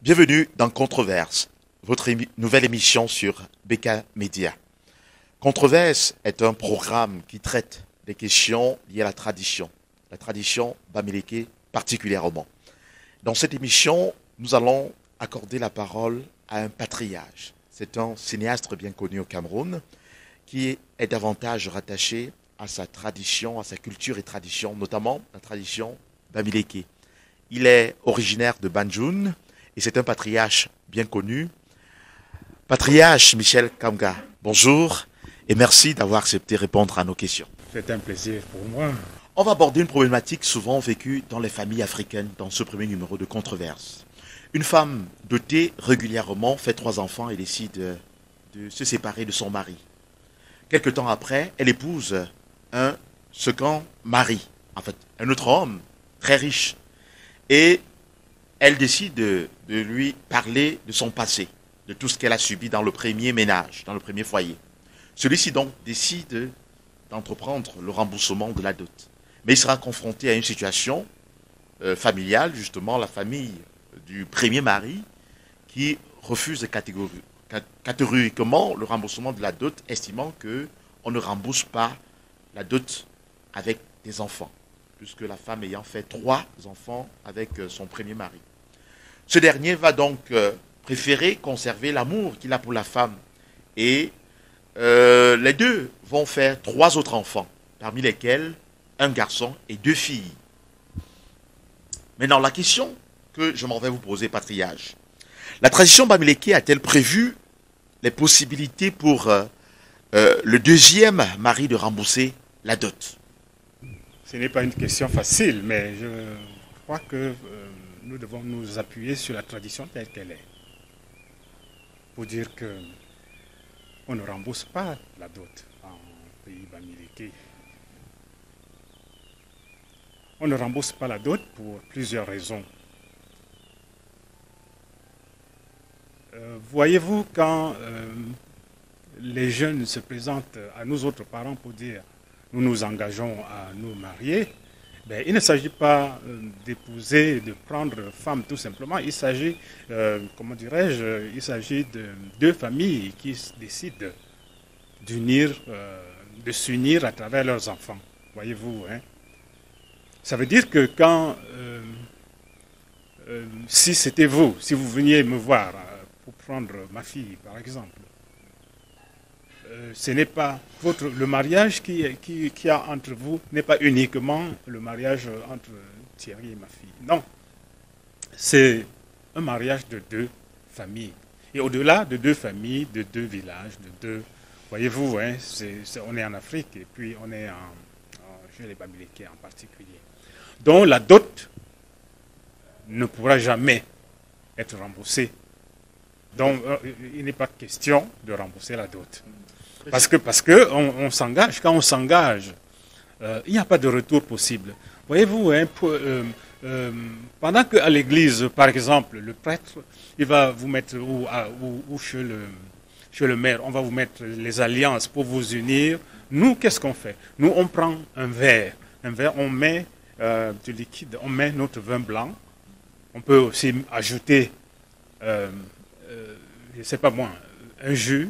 Bienvenue dans Controverse, votre nouvelle émission sur BK Media. Controverse est un programme qui traite des questions liées à la tradition bamileke particulièrement. Dans cette émission, nous allons accorder la parole à un patriarche. C'est un cinéaste bien connu au Cameroun qui est davantage rattaché à sa tradition, à sa culture et tradition, notamment la tradition bamileke. Il est originaire de Banjul et c'est un patriarche bien connu. Patriarche Michel Kamga, bonjour et merci d'avoir accepté de répondre à nos questions. C'est un plaisir pour moi. On va aborder une problématique souvent vécue dans les familles africaines dans ce premier numéro de Controverse. Une femme dotée régulièrement fait 3 enfants et décide de se séparer de son mari. Quelque temps après, elle épouse un second mari, en fait, un autre homme très riche. Et elle décide de lui parler de son passé, de tout ce qu'elle a subi dans le premier ménage, dans le premier foyer. Celui-ci donc décide d'entreprendre le remboursement de la dot. Mais il sera confronté à une situation familiale, justement la famille du premier mari, qui refuse catégoriquement le remboursement de la dot, estimant qu'on ne rembourse pas la dot avec des enfants, puisque la femme ayant fait 3 enfants avec son premier mari. Ce dernier va donc préférer conserver l'amour qu'il a pour la femme. Et les deux vont faire 3 autres enfants, parmi lesquels un garçon et 2 filles. Maintenant, la question que je m'en vais vous poser, patriarche. La tradition bamileke a-t-elle prévu les possibilités pour le deuxième mari de rembourser la dot? Ce n'est pas une question facile, mais je crois que nous devons nous appuyer sur la tradition telle qu'elle est. Pour dire que on ne rembourse pas la dot en pays bamileke. On ne rembourse pas la dot pour plusieurs raisons. Voyez-vous, quand les jeunes se présentent à nous autres parents pour dire nous nous engageons à nous marier, ben, il ne s'agit pas d'épouser, de prendre femme tout simplement. Il s'agit, comment dirais-je, il s'agit de 2 familles qui décident d'unir, de s'unir à travers leurs enfants. Voyez-vous, hein? Ça veut dire que quand, si c'était vous, si vous veniez me voir pour prendre ma fille par exemple, ce n'est pas le mariage qui a entre vous n'est pas uniquement le mariage entre Thierry et ma fille. Non, c'est un mariage de 2 familles. Et au-delà de 2 familles, de 2 villages, de 2... Voyez-vous, hein, on est en Afrique et puis on est chez les Bamileke en particulier. Donc la dot ne pourra jamais être remboursée. Donc il n'est pas question de rembourser la dot. Parce que on s'engage. Quand on s'engage, il n'y a pas de retour possible. Voyez-vous, hein, pendant qu'à l'église, par exemple, le prêtre, il va vous mettre, ou chez le maire, on va vous mettre les alliances pour vous unir. Nous, qu'est-ce qu'on fait? Nous, on prend un verre, on met du liquide, on met notre vin blanc. On peut aussi ajouter, je ne sais pas moi, un jus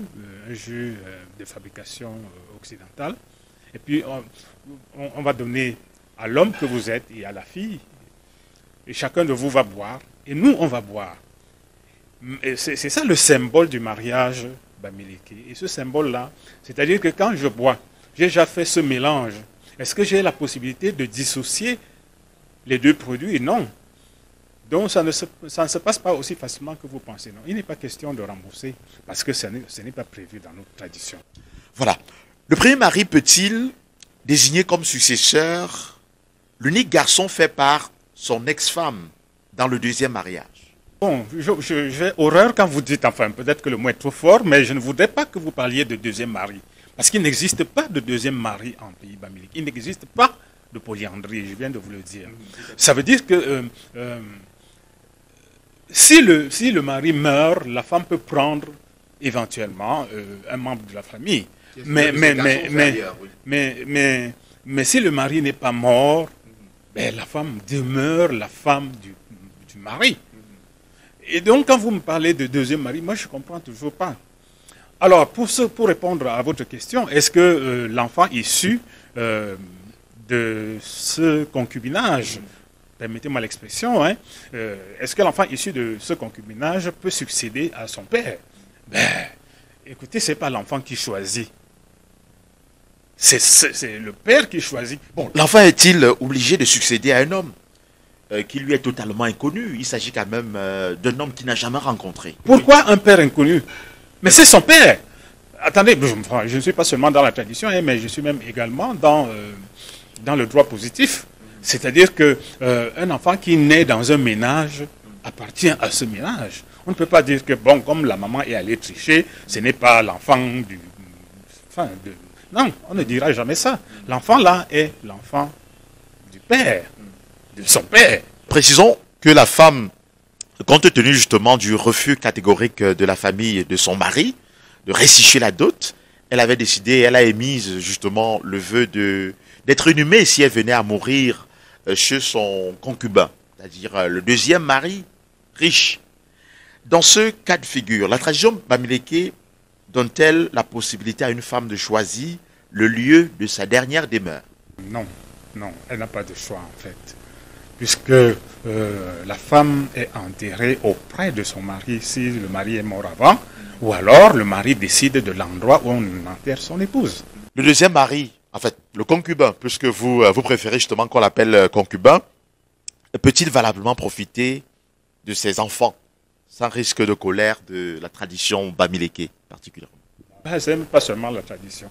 de fabrication occidentale. Et puis, on va donner à l'homme que vous êtes et à la fille. Et chacun de vous va boire. Et nous, on va boire. C'est ça le symbole du mariage bamileke. Et ce symbole-là, c'est-à-dire que quand je bois, j'ai déjà fait ce mélange. Est-ce que j'ai la possibilité de dissocier les 2 produits? Non. Donc, ça ne se passe pas aussi facilement que vous pensez. Non, il n'est pas question de rembourser parce que ce n'est pas prévu dans notre tradition. Voilà. Le premier mari peut-il désigner comme successeur l'unique garçon fait par son ex-femme dans le deuxième mariage? Bon, j'ai horreur quand vous dites, enfin, peut-être que le mot est trop fort, mais je ne voudrais pas que vous parliez de deuxième mari. Parce qu'il n'existe pas de deuxième mari en pays bamileke. Il n'existe pas de polyandrie, je viens de vous le dire. Ça veut dire que si le mari meurt, la femme peut prendre éventuellement un membre de la famille. Mais si le mari n'est pas mort, ben, la femme demeure la femme du mari. Et donc, quand vous me parlez de deuxième mari, moi, je ne comprends toujours pas. Alors, pour répondre à votre question, est-ce que l'enfant issu de ce concubinage, permettez-moi l'expression, hein, est-ce que l'enfant issu de ce concubinage peut succéder à son père? Écoutez, ce n'est pas l'enfant qui choisit. C'est le père qui choisit. Bon, l'enfant est-il obligé de succéder à un homme qui lui est totalement inconnu? Il s'agit quand même d'un homme qu'il n'a jamais rencontré. Pourquoi un père inconnu? Mais c'est son père. Attendez, je ne suis pas seulement dans la tradition, hein, mais je suis même également dans le droit positif. C'est-à-dire qu'un enfant qui naît dans un ménage appartient à ce ménage. On ne peut pas dire que, bon, comme la maman est allée tricher, ce n'est pas l'enfant du... Enfin, non, on ne dira jamais ça. L'enfant là est l'enfant du père, de son père. Précisons que la femme, compte tenu justement du refus catégorique de la famille de son mari, de restituer la dot, elle avait décidé, elle a émis justement le vœu d'être inhumée si elle venait à mourir chez son concubin, c'est-à-dire le deuxième mari riche. Dans ce cas de figure, la tradition bamileke donne-t-elle la possibilité à une femme de choisir le lieu de sa dernière demeure? Non, non, elle n'a pas de choix en fait. Puisque la femme est enterrée auprès de son mari si le mari est mort avant, ou alors le mari décide de l'endroit où on enterre son épouse. Le deuxième mari, en fait, le concubin, puisque vous préférez justement qu'on l'appelle concubin, peut-il valablement profiter de ses enfants sans risque de colère de la tradition bamileke particulièrement? Ce n'est pas seulement la tradition.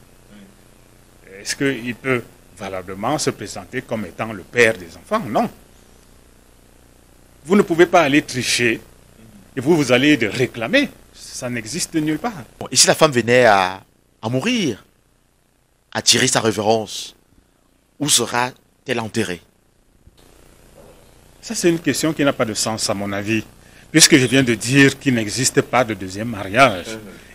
Est-ce qu'il peut valablement se présenter comme étant le père des enfants? Non. Vous ne pouvez pas aller tricher et vous allez de réclamer. Ça n'existe nulle part. Et si la femme venait à mourir, à tirer sa révérence, où sera-t-elle enterrée? Ça, c'est une question qui n'a pas de sens à mon avis, puisque je viens de dire qu'il n'existe pas de deuxième mariage.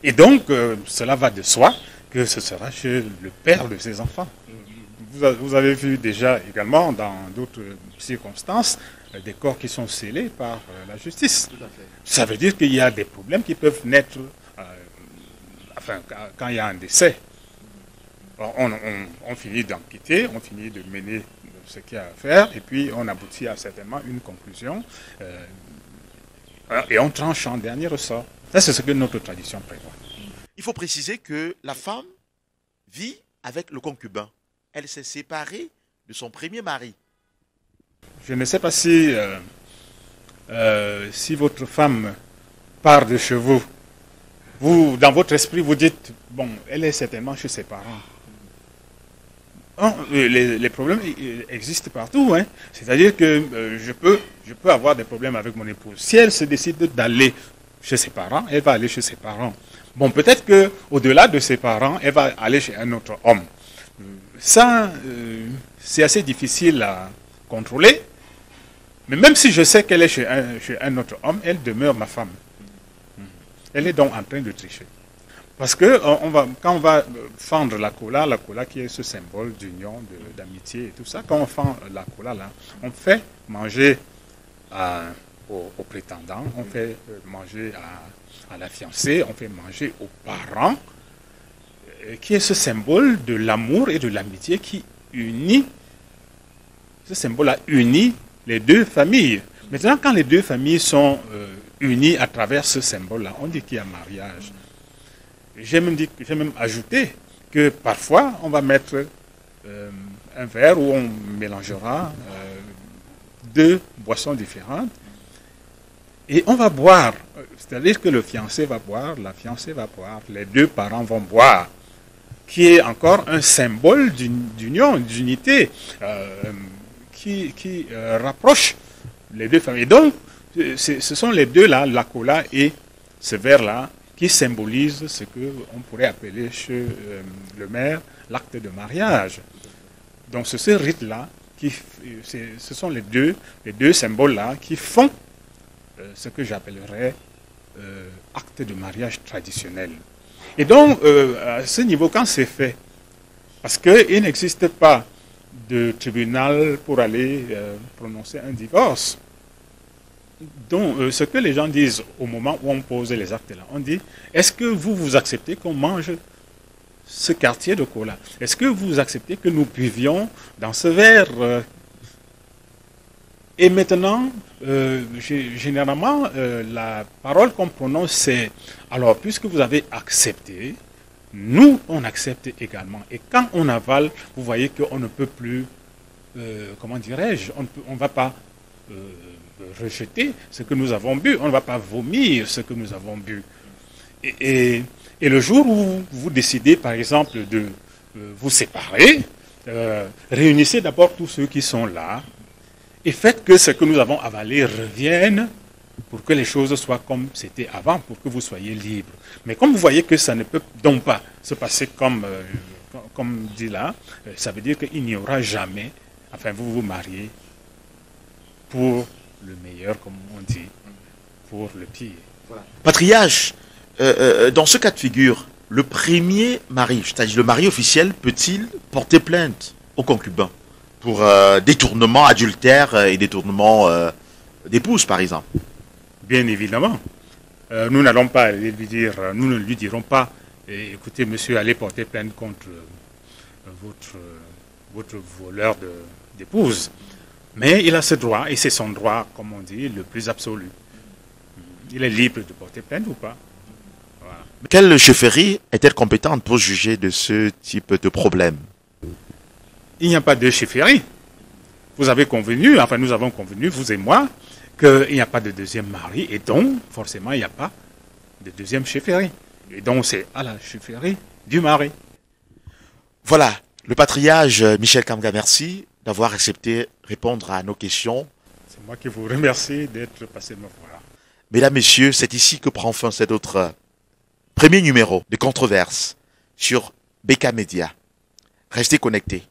Et donc, cela va de soi que ce sera chez le père de ses enfants. Vous avez vu déjà également dans d'autres circonstances des corps qui sont scellés par la justice. Ça veut dire qu'il y a des problèmes qui peuvent naître quand il y a un décès. On finit d'enquêter, on finit de mener ce qu'il y a à faire, et puis on aboutit à certainement une conclusion, et on tranche en dernier ressort. Ça, c'est ce que notre tradition prévoit. Il faut préciser que la femme vit avec le concubin. Elle s'est séparée de son premier mari. Je ne sais pas si votre femme part de chez vous. Vous, dans votre esprit, vous dites, bon, elle est certainement chez ses parents. Les problèmes existent partout. Hein. C'est-à-dire que je peux avoir des problèmes avec mon épouse. Si elle se décide d'aller chez ses parents, elle va aller chez ses parents. Bon, peut-être qu'au-delà de ses parents, elle va aller chez un autre homme. Ça, c'est assez difficile à contrôler. Mais même si je sais qu'elle est chez un autre homme, elle demeure ma femme. Elle est donc en train de tricher. Parce que quand on va fendre la kola qui est ce symbole d'union, d'amitié et tout ça, quand on fend la kola là, on fait manger aux prétendants, on fait manger à la fiancée, on fait manger aux parents, qui est ce symbole de l'amour et de l'amitié qui unit, ce symbole-là unit les deux familles. Maintenant, quand les deux familles sont unies à travers ce symbole-là, on dit qu'il y a mariage. J'ai même ajouté que parfois, on va mettre un verre où on mélangera deux boissons différentes et on va boire. C'est-à-dire que le fiancé va boire, la fiancée va boire, les deux parents vont boire, qui est encore un symbole d'union, d'unité, qui rapproche les deux familles. Donc, ce sont les deux là, la cola et ce verre-là, qui symbolisent ce qu'on pourrait appeler chez le maire l'acte de mariage. Donc, c'est ce rite-là, ce sont les deux symboles-là qui font ce que j'appellerais acte de mariage traditionnel. Et donc, à ce niveau, quand c'est fait, parce qu'il n'existe pas de tribunal pour aller prononcer un divorce, Donc, ce que les gens disent au moment où on pose les actes là, on dit, est-ce que vous acceptez qu'on mange ce quartier de cola? Est-ce que vous acceptez que nous buvions dans ce verre? Et maintenant, généralement, la parole qu'on prononce, c'est, alors, puisque vous avez accepté, nous, on accepte également. Et quand on avale, vous voyez qu'on ne peut plus, comment dirais-je, on ne va pas rejeter ce que nous avons bu, on ne va pas vomir ce que nous avons bu. Et le jour où vous décidez, par exemple, de vous séparer, réunissez d'abord tous ceux qui sont là et faites que ce que nous avons avalé revienne pour que les choses soient comme c'était avant, pour que vous soyez libres. Mais comme vous voyez que ça ne peut donc pas se passer comme dit là, ça veut dire qu'il n'y aura jamais, enfin vous vous mariez pour le meilleur, comme on dit, pour le pire. Voilà. Patriarche, dans ce cas de figure, le premier mari, c'est-à-dire le mari officiel, peut-il porter plainte au concubin pour détournement, adultère et détournement d'épouse, par exemple? Bien évidemment. Nous n'allons pas lui dire, nous ne lui dirons pas, écoutez, monsieur, allez porter plainte contre votre voleur d'épouse. Mais il a ce droit, et c'est son droit, comme on dit, le plus absolu. Il est libre de porter plainte ou pas. Voilà. Quelle chefferie est-elle compétente pour juger de ce type de problème? Il n'y a pas de chefferie. Vous avez convenu, enfin nous avons convenu, vous et moi, qu'il n'y a pas de deuxième mari, et donc, forcément, il n'y a pas de deuxième chefferie. Et donc, c'est à la chefferie du mari. Voilà, le patriarche Michel Kamga, merci d'avoir accepté répondre à nos questions. C'est moi qui vous remercie d'être passé me voir. Mesdames, Messieurs, c'est ici que prend fin cet autre premier numéro de Controverse sur BK Media. Restez connectés.